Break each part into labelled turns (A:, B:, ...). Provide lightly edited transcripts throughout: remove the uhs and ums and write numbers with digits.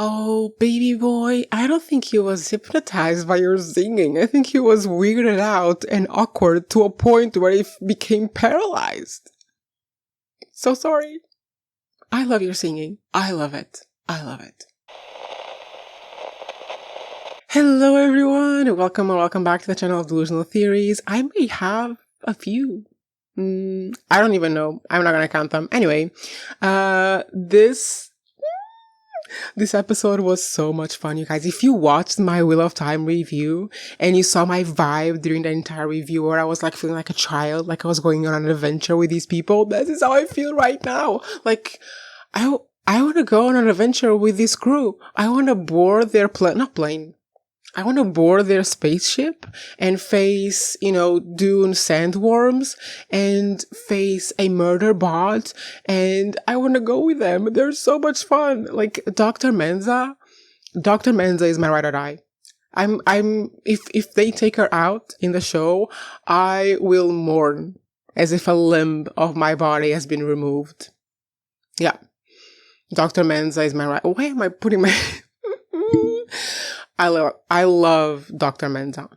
A: Oh, baby boy, I don't think he was hypnotized by your singing. I think he was weirded out and awkward to a point where he became paralyzed. So sorry. I love your singing. I love it. I love it. Hello everyone, welcome or welcome back to the channel of Delusional Theories. I may have a few. I don't even know. I'm not gonna count them. Anyway, this episode was so much fun, you guys. If you watched my Wheel of Time review and you saw my vibe during the entire review where I was like feeling like a child, like I was going on an adventure with these people, that is how I feel right now. Like, I want to go on an adventure with this crew. I want to board their I want to board their spaceship and face, dune sandworms and face a Murderbot, and I want to go with them. They're so much fun. Like Dr. Menza is my ride or die. If they take her out in the show, I will mourn as if a limb of my body has been removed. Yeah. Dr. Menza is my ride. Why am I putting my... I love Dr. Menza.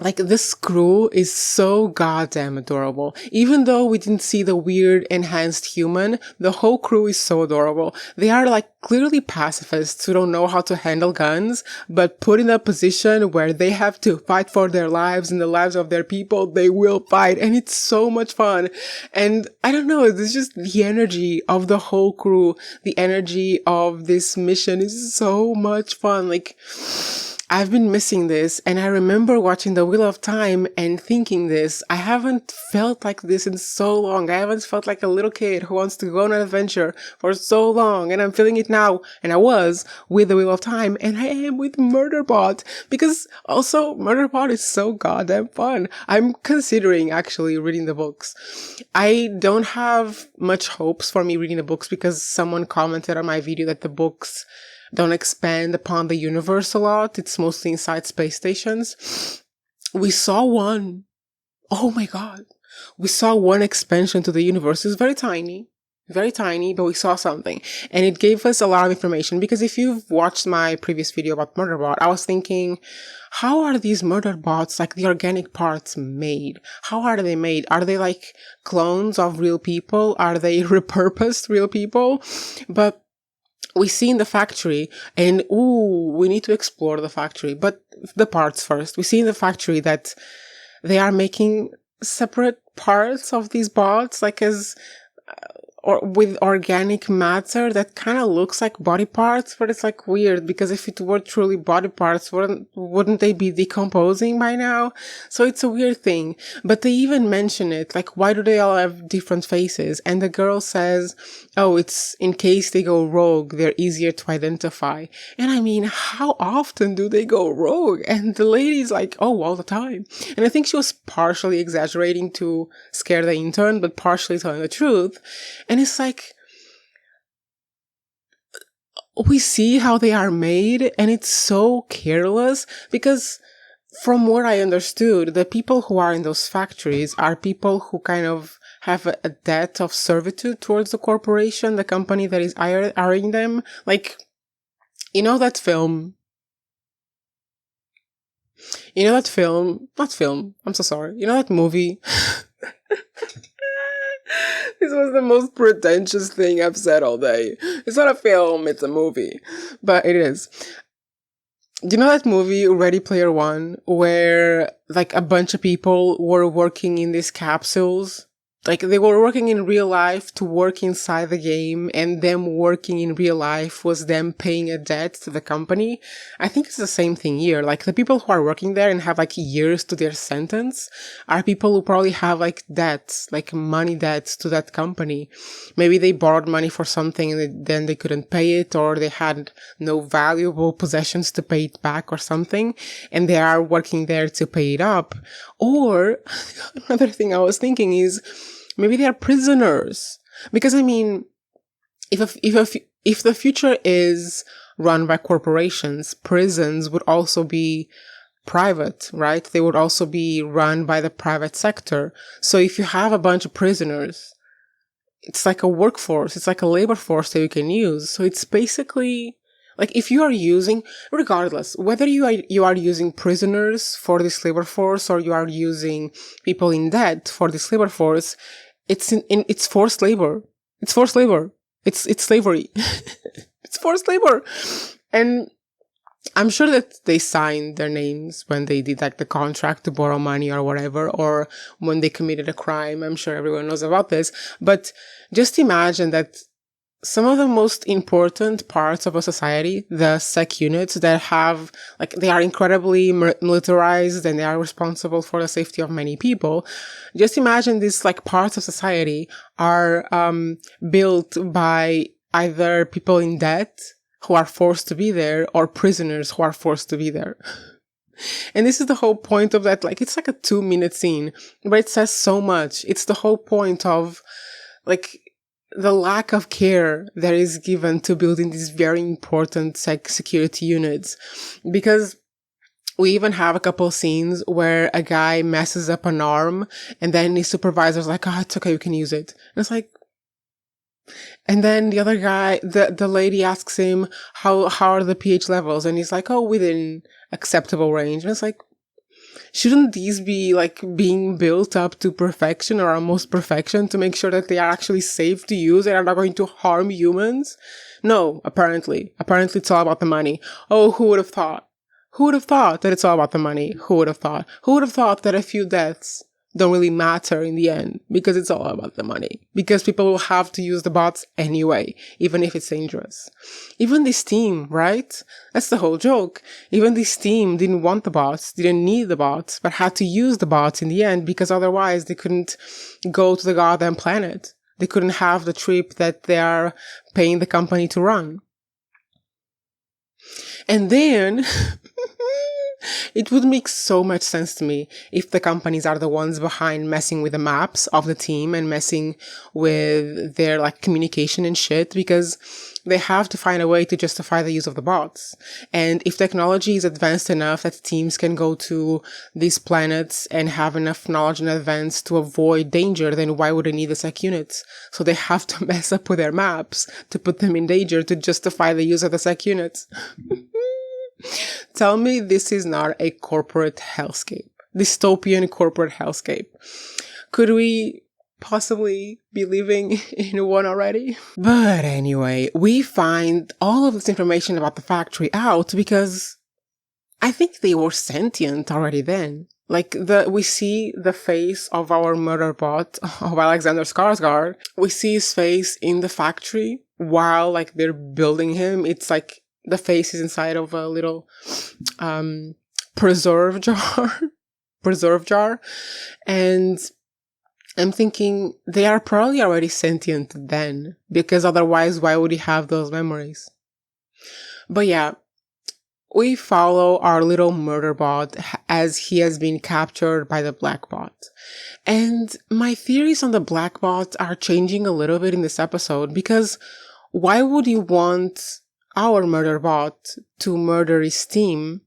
A: Like, this crew is so goddamn adorable. Even though we didn't see the weird enhanced human, the whole crew is so adorable. They are like clearly pacifists who don't know how to handle guns, but put in a position where they have to fight for their lives and the lives of their people, they will fight. And it's so much fun. And I don't know, it's just the energy of the whole crew. The energy of this mission is so much fun. Like, I've been missing this, and I remember watching The Wheel of Time and thinking this. I haven't felt like this in so long. I haven't felt like a little kid who wants to go on an adventure for so long, and I'm feeling it now. And I was with The Wheel of Time, and I am with Murderbot, because also Murderbot is so goddamn fun. I'm considering actually reading the books. I don't have much hopes for me reading the books because someone commented on my video that the books don't expand upon the universe a lot. It's mostly inside space stations. We saw one. Oh my god. We saw one expansion to the universe. It's very tiny, but we saw something. And it gave us a lot of information, because if you've watched my previous video about Murderbot, I was thinking, how are these Murderbots, like the organic parts, made? How are they made? Are they like clones of real people? Are they repurposed real people? But we see in the factory, and we need to explore the factory, but the parts first. We see in the factory that they are making separate parts of these bots, like or with organic matter that kind of looks like body parts, but it's like weird, because if it were truly body parts, wouldn't they be decomposing by now? So it's a weird thing. But they even mention it, like, why do they all have different faces? And the girl says, oh, it's in case they go rogue, they're easier to identify. And I mean, how often do they go rogue? And the lady's like, oh, all the time. And I think she was partially exaggerating to scare the intern, but partially telling the truth. And it's like, we see how they are made, and it's so careless, because from what I understood, the people who are in those factories are people who kind of have a debt of servitude towards the corporation, the company that is hiring them. Like, not film, I'm so sorry. That movie? This was the most pretentious thing I've said all day. It's not a film, it's a movie. But it is. You know that movie, Ready Player One, where like a bunch of people were working in these capsules? Like, they were working in real life to work inside the game, and them working in real life was them paying a debt to the company. I think it's the same thing here. Like, the people who are working there and have like years to their sentence are people who probably have like debts, like money debts to that company. Maybe they borrowed money for something and then they couldn't pay it, or they had no valuable possessions to pay it back or something, and they are working there to pay it up. Or another thing I was thinking is, maybe they are prisoners. Because I mean, if the future is run by corporations, prisons would also be private, right? They would also be run by the private sector. So if you have a bunch of prisoners, it's like a workforce. It's like a labor force that you can use. So it's basically Like if you are using, regardless, whether you are using prisoners for this labor force or you are using people in debt for this labor force, it's forced labor. It's forced labor. It's slavery. It's forced labor. And I'm sure that they signed their names when they did like the contract to borrow money or whatever, or when they committed a crime. I'm sure everyone knows about this. But just imagine that some of the most important parts of a society, the sec units that have, like, they are incredibly militarized and they are responsible for the safety of many people. Just imagine these, like, parts of society are built by either people in debt who are forced to be there or prisoners who are forced to be there. And this is the whole point of that. Like, it's like a 2-minute scene, but it says so much. It's the whole point of, like, the lack of care that is given to building these very important security units. Because we even have a couple scenes where a guy messes up an arm and then his supervisor's like, oh, it's okay, you can use it. And it's like, and then the other guy, the lady asks him, how are the pH levels? And he's like, oh, within acceptable range. And it's like, shouldn't these be like being built up to perfection or almost perfection to make sure that they are actually safe to use and are not going to harm humans? No, apparently. Apparently it's all about the money. Oh, who would have thought? Who would have thought that it's all about the money? Who would have thought? Who would have thought that a few deaths don't really matter in the end because it's all about the money? Because people will have to use the bots anyway, even if it's dangerous. Even this team, right? That's the whole joke. Even this team didn't want the bots, didn't need the bots, but had to use the bots in the end because otherwise they couldn't go to the goddamn planet. They couldn't have the trip that they are paying the company to run. And then it would make so much sense to me if the companies are the ones behind messing with the maps of the team and messing with their like communication and shit, because they have to find a way to justify the use of the bots. And if technology is advanced enough that teams can go to these planets and have enough knowledge in advance to avoid danger, then why would they need the sec units? So they have to mess up with their maps to put them in danger to justify the use of the sec units. Tell me this is not a corporate hellscape. Dystopian corporate hellscape. Could we possibly be living in one already? But anyway, we find all of this information about the factory out because I think they were sentient already then. Like, we see the face of our Murderbot, of Alexander Skarsgård. We see his face in the factory while, like, they're building him. It's like the face is inside of a little preserve jar. And I'm thinking they are probably already sentient then, because otherwise why would he have those memories? But yeah, we follow our little Murderbot as he has been captured by the Black Bot. And my theories on the Black Bot are changing a little bit in this episode, because why would you want our Murderbot to murder his team?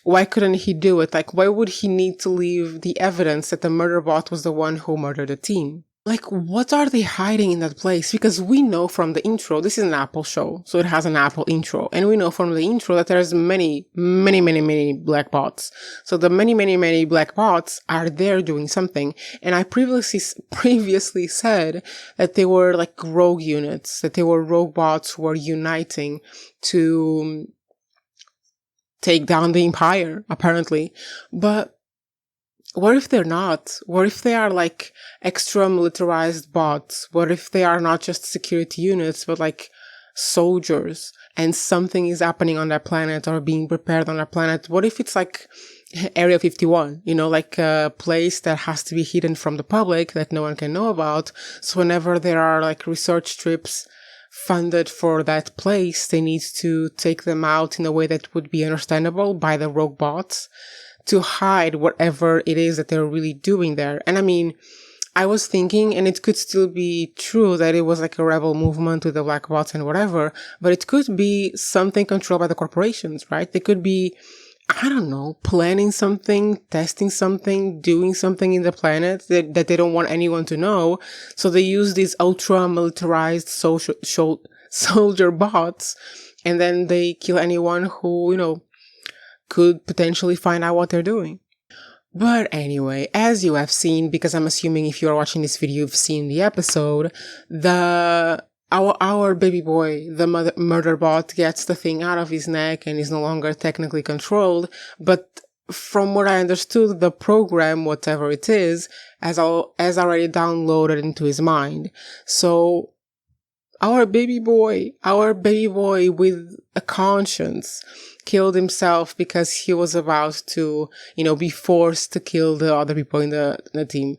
A: Why couldn't he do it? Like, why would he need to leave the evidence that the Murderbot was the one who murdered the team? Like, what are they hiding in that place? Because we know from the intro, this is an Apple show, so it has an Apple intro. And we know from the intro that there's many black bots. So the many black bots are there doing something. And I previously said that they were like rogue units, that they were rogue bots who were uniting to take down the Empire, apparently. But what if they're not? What if they are like extra militarized bots? What if they are not just security units, but like soldiers, and something is happening on that planet or being prepared on that planet? What if it's like Area 51, you know, like a place that has to be hidden from the public that no one can know about? So whenever there are like research trips funded for that place, they need to take them out in a way that would be understandable by the rogue bots, to hide whatever it is that they're really doing there. And I mean, I was thinking, and it could still be true, that it was like a rebel movement with the black bots and whatever, but it could be something controlled by the corporations, right? They could be, I don't know, planning something, testing something, doing something in the planet that they don't want anyone to know. So they use these ultra militarized soldier bots And then they kill anyone who, could potentially find out what they're doing. But anyway, as you have seen, because I'm assuming if you're watching this video, you've seen the episode, our baby boy, the Murderbot, gets the thing out of his neck and is no longer technically controlled. But from what I understood, the program, whatever it is, has already downloaded into his mind. So our baby boy with a conscience killed himself because he was about to, be forced to kill the other people in the team.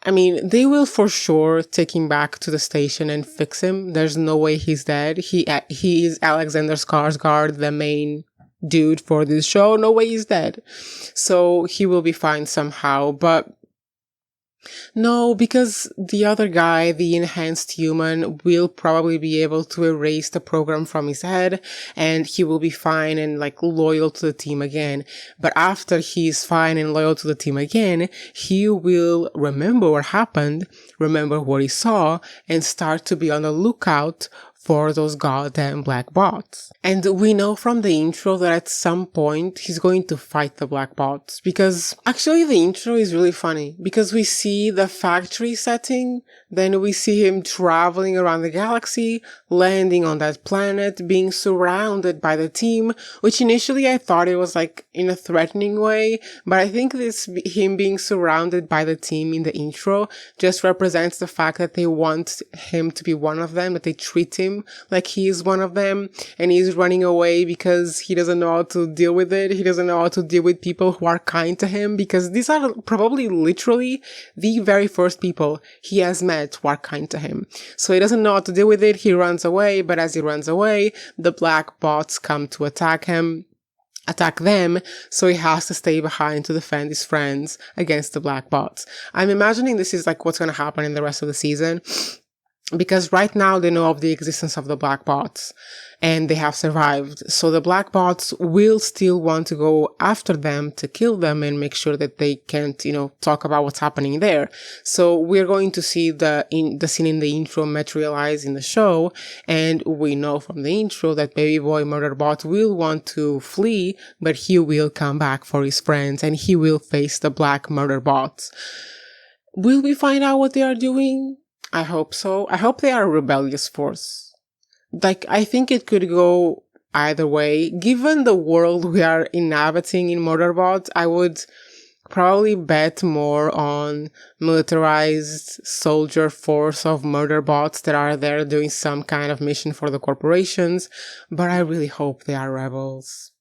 A: I mean, they will for sure take him back to the station and fix him. There's no way he's dead. He is Alexander Skarsgård, the main dude for this show. No way he's dead. So he will be fine somehow. But no, because the other guy, the enhanced human, will probably be able to erase the program from his head and he will be fine and loyal to the team again. But after he's fine and loyal to the team again, he will remember what happened, remember what he saw, and start to be on the lookout for those goddamn black bots. And we know from the intro that at some point he's going to fight the black bots, because actually the intro is really funny because we see the factory setting, then we see him traveling around the galaxy, landing on that planet, being surrounded by the team, which initially I thought it was in a threatening way, but I think him being surrounded by the team in the intro just represents the fact that they want him to be one of them, that they treat him like he is one of them, and he's running away because he doesn't know how to deal with it. He doesn't know how to deal with people who are kind to him, because these are probably literally the very first people he has met who are kind to him. So he doesn't know how to deal with it. He runs away, but as he runs away, the black bots come to attack them, so he has to stay behind to defend his friends against the black bots. I'm imagining this is what's going to happen in the rest of the season, because right now they know of the existence of the black bots and they have survived. So the black bots will still want to go after them to kill them and make sure that they can't, talk about what's happening there. So we're going to see the scene in the intro materialize in the show. And we know from the intro that baby boy Murderbot will want to flee, but he will come back for his friends and he will face the black Murderbots. Will we find out what they are doing? I hope so. I hope they are a rebellious force. I think it could go either way. Given the world we are inhabiting in Murderbot, I would probably bet more on militarized soldier force of Murderbots that are there doing some kind of mission for the corporations, but I really hope they are rebels.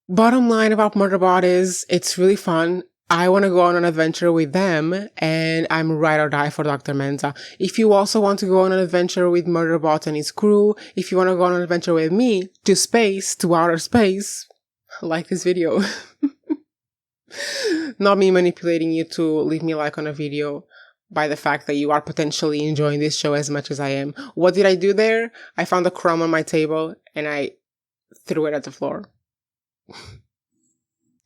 A: Bottom line about Murderbot is, it's really fun. I want to go on an adventure with them, and I'm ride or die for Dr. Menza. If you also want to go on an adventure with Murderbot and his crew, if you want to go on an adventure with me to space, to outer space, like this video. Not me manipulating you to leave me a like on a video by the fact that you are potentially enjoying this show as much as I am. What did I do there? I found a crumb on my table and I threw it at the floor.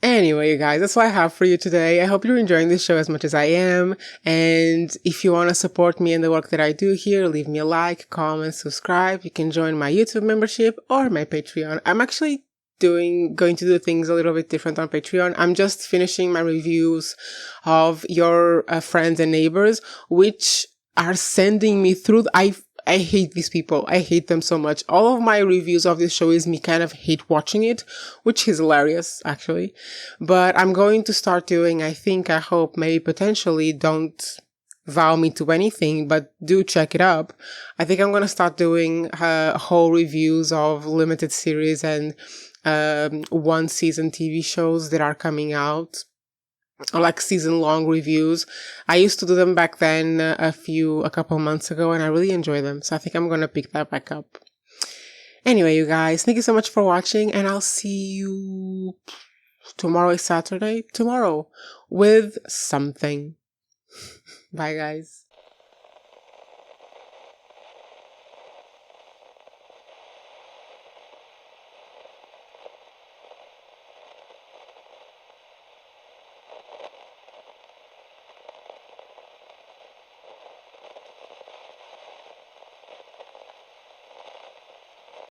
A: Anyway, you guys, that's what I have for you today. I hope you're enjoying this show as much as I am. And if you want to support me in the work that I do here, leave me a like, comment, subscribe. You can join my YouTube membership or my Patreon. I'm actually going to do things a little bit different on Patreon. I'm just finishing my reviews of your friends and neighbors, which are sending me through. I hate these people. I hate them so much. All of my reviews of this show is me kind of hate watching it, which is hilarious, actually. But I'm going to start doing, I hope, maybe potentially, don't vow me to anything, but do check it up. I think I'm going to start doing whole reviews of limited series and one season TV shows that are coming out. Like season-long reviews. I used to do them back then a couple months ago, and I really enjoy them. So I think I'm going to pick that back up. Anyway, you guys, thank you so much for watching, and I'll see you tomorrow is Saturday. Tomorrow with something. Bye, guys.